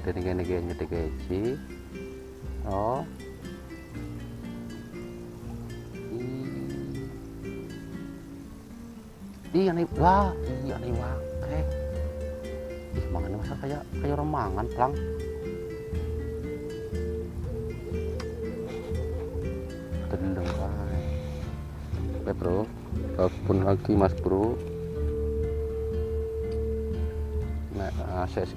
dan gini gede oh iya nih wah iya nih wah ih mangannya masa kayak orang mangan plang tendang oke bro telepon lagi mas bro nah akses